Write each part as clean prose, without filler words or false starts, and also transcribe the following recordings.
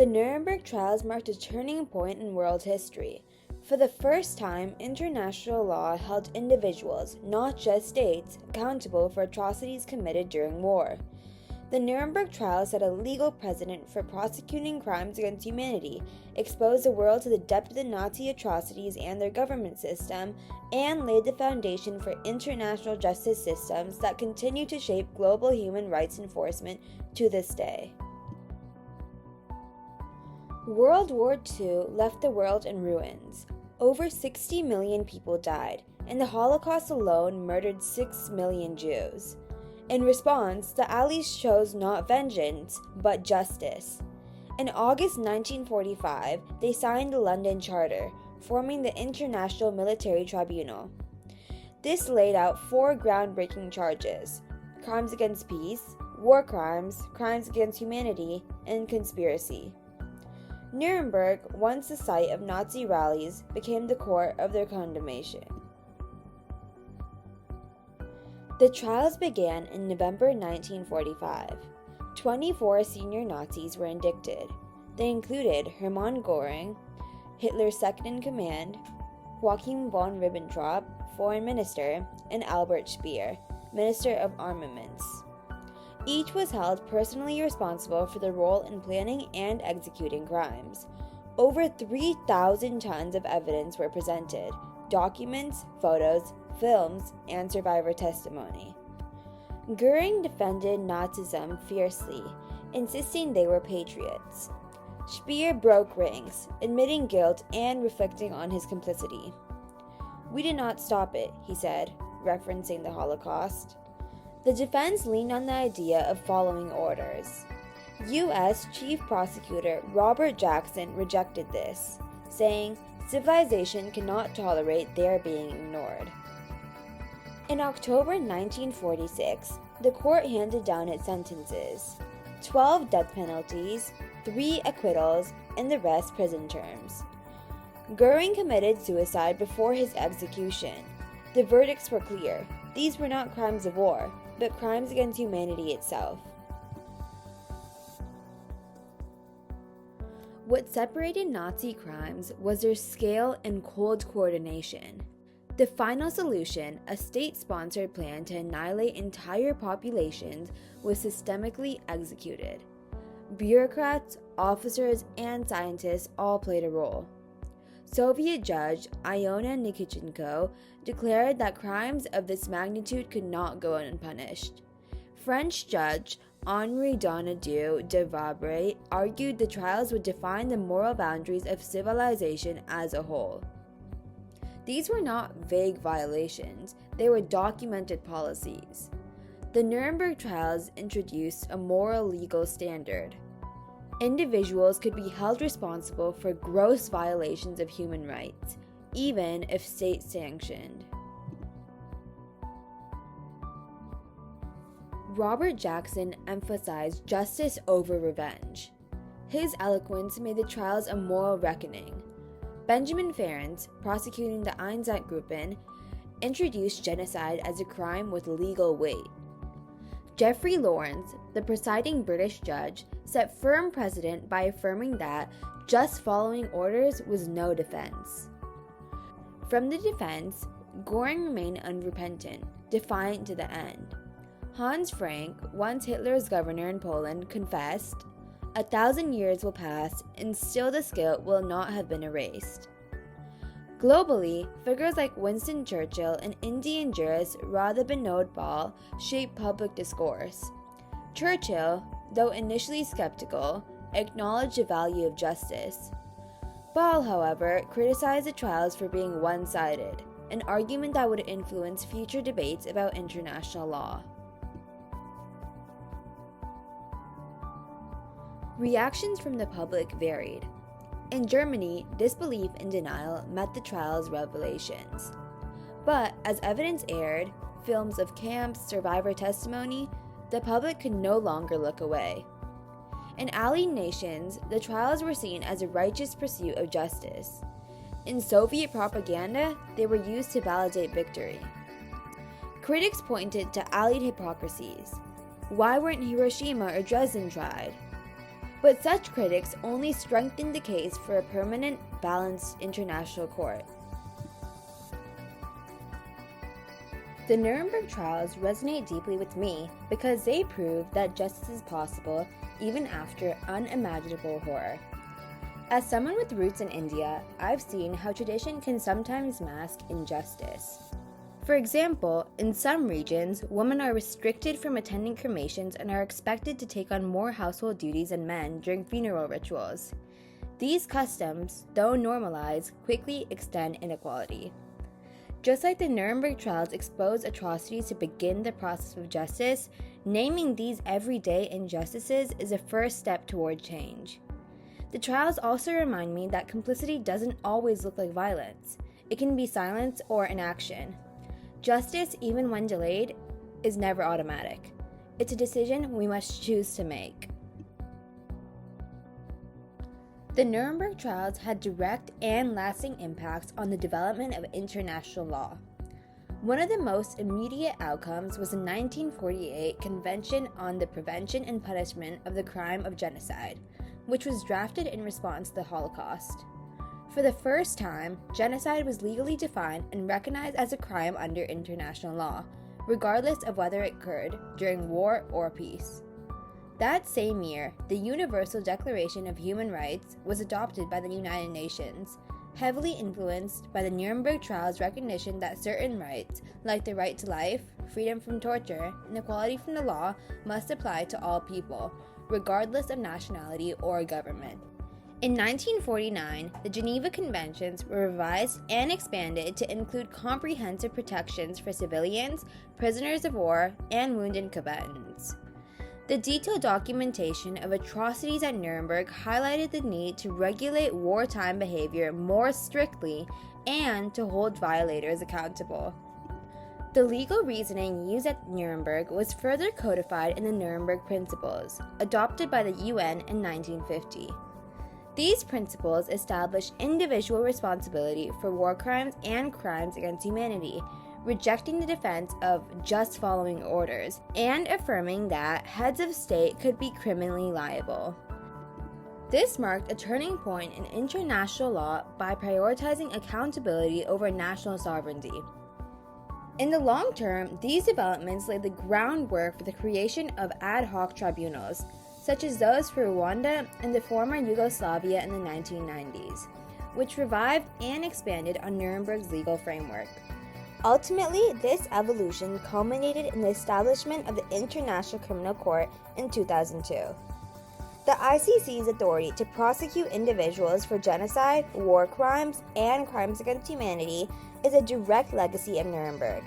The Nuremberg trials marked a turning point in world history. For the first time, international law held individuals, not just states, accountable for atrocities committed during war. The Nuremberg trials set a legal precedent for prosecuting crimes against humanity, exposed the world to the depth of the Nazi atrocities and their government system, and laid the foundation for international justice systems that continue to shape global human rights enforcement to this day. World War II left the world in ruins. Over 60 million people died, and the Holocaust alone murdered 6 million Jews. In response, the Allies chose not vengeance, but justice. In August 1945, they signed the London Charter, forming the International Military Tribunal. This laid out 4 groundbreaking charges: crimes against peace, war crimes, crimes against humanity, and conspiracy. Nuremberg, once the site of Nazi rallies, became the court of their condemnation. The trials began in November 1945. 24 senior Nazis were indicted. They included Hermann Göring, Hitler's second-in-command, Joachim von Ribbentrop, foreign minister, and Albert Speer, minister of armaments. Each was held personally responsible for their role in planning and executing crimes. Over 3,000 tons of evidence were presented: documents, photos, films, and survivor testimony. Göring defended Nazism fiercely, insisting they were patriots. Speer broke ranks, admitting guilt and reflecting on his complicity. "We did not stop it," he said, referencing the Holocaust. The defense leaned on the idea of following orders. U.S. Chief Prosecutor Robert Jackson rejected this, saying, "Civilization cannot tolerate their being ignored." In October 1946, the court handed down its sentences: 12 death penalties, 3 acquittals, and the rest prison terms. Göring committed suicide before his execution. The verdicts were clear. These were not crimes of war, but crimes against humanity itself. What separated Nazi crimes was their scale and cold coordination. The final solution, a state-sponsored plan to annihilate entire populations, was systemically executed. Bureaucrats, officers, and scientists all played a role. Soviet judge Iona Nikitchenko declared that crimes of this magnitude could not go unpunished. French judge Henri Donadieu de Vabre argued the trials would define the moral boundaries of civilization as a whole. These were not vague violations, they were documented policies. The Nuremberg trials introduced a moral legal standard. Individuals could be held responsible for gross violations of human rights, even if state-sanctioned. Robert Jackson emphasized justice over revenge. His eloquence made the trials a moral reckoning. Benjamin Ferencz, prosecuting the Einsatzgruppen, introduced genocide as a crime with legal weight. Geoffrey Lawrence, the presiding British judge, set firm precedent by affirming that just following orders was no defense. From the defense, Göring remained unrepentant, defiant to the end. Hans Frank, once Hitler's governor in Poland, confessed, "1,000 years will pass, and still the guilt will not have been erased." Globally, figures like Winston Churchill and Indian jurist Radha Binod Bal shaped public discourse. Churchill, though initially skeptical, acknowledged the value of justice. Bal, however, criticized the trials for being one-sided, an argument that would influence future debates about international law. Reactions from the public varied. In Germany, disbelief and denial met the trial's revelations. But as evidence aired, films of camps, survivor testimony, the public could no longer look away. In Allied nations, the trials were seen as a righteous pursuit of justice. In Soviet propaganda, they were used to validate victory. Critics pointed to Allied hypocrisies. Why weren't Hiroshima or Dresden tried? But such critics only strengthened the case for a permanent, balanced international court. The Nuremberg trials resonate deeply with me because they prove that justice is possible even after unimaginable horror. As someone with roots in India, I've seen how tradition can sometimes mask injustice. For example, in some regions, women are restricted from attending cremations and are expected to take on more household duties than men during funeral rituals. These customs, though normalized, quickly extend inequality. Just like the Nuremberg trials exposed atrocities to begin the process of justice, naming these everyday injustices is a first step toward change. The trials also remind me that complicity doesn't always look like violence. It can be silence or inaction. Justice, even when delayed, is never automatic. It's a decision we must choose to make. The Nuremberg trials had direct and lasting impacts on the development of international law. One of the most immediate outcomes was the 1948 Convention on the Prevention and Punishment of the Crime of Genocide, which was drafted in response to the Holocaust. For the first time, genocide was legally defined and recognized as a crime under international law, regardless of whether it occurred during war or peace. That same year, the Universal Declaration of Human Rights was adopted by the United Nations, heavily influenced by the Nuremberg trials' recognition that certain rights, like the right to life, freedom from torture, and equality from the law, must apply to all people, regardless of nationality or government. In 1949, the Geneva Conventions were revised and expanded to include comprehensive protections for civilians, prisoners of war, and wounded combatants. The detailed documentation of atrocities at Nuremberg highlighted the need to regulate wartime behavior more strictly and to hold violators accountable. The legal reasoning used at Nuremberg was further codified in the Nuremberg Principles, adopted by the UN in 1950. These principles establish individual responsibility for war crimes and crimes against humanity, rejecting the defense of just following orders, and affirming that heads of state could be criminally liable. This marked a turning point in international law by prioritizing accountability over national sovereignty. In the long term, these developments laid the groundwork for the creation of ad hoc tribunals, such as those for Rwanda and the former Yugoslavia in the 1990s, which revived and expanded on Nuremberg's legal framework. Ultimately, this evolution culminated in the establishment of the International Criminal Court in 2002. The ICC's authority to prosecute individuals for genocide, war crimes, and crimes against humanity is a direct legacy of Nuremberg.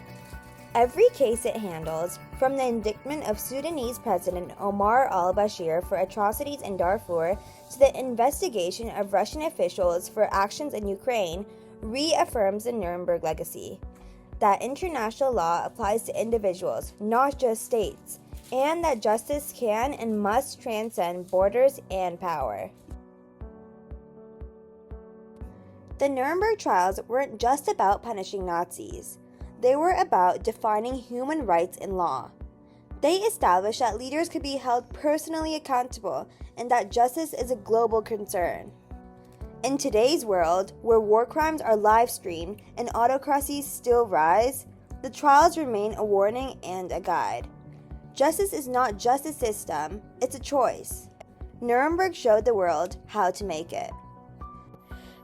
Every case it handles, from the indictment of Sudanese President Omar al-Bashir for atrocities in Darfur to the investigation of Russian officials for actions in Ukraine, reaffirms the Nuremberg legacy. That international law applies to individuals, not just states, and that justice can and must transcend borders and power. The Nuremberg trials weren't just about punishing Nazis. They were about defining human rights in law. They established that leaders could be held personally accountable and that justice is a global concern. In today's world, where war crimes are live-streamed and autocracies still rise, the trials remain a warning and a guide. Justice is not just a system, it's a choice. Nuremberg showed the world how to make it.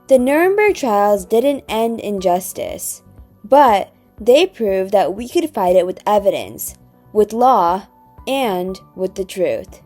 The Nuremberg trials didn't end injustice, but they proved that we could fight it with evidence, with law, and with the truth.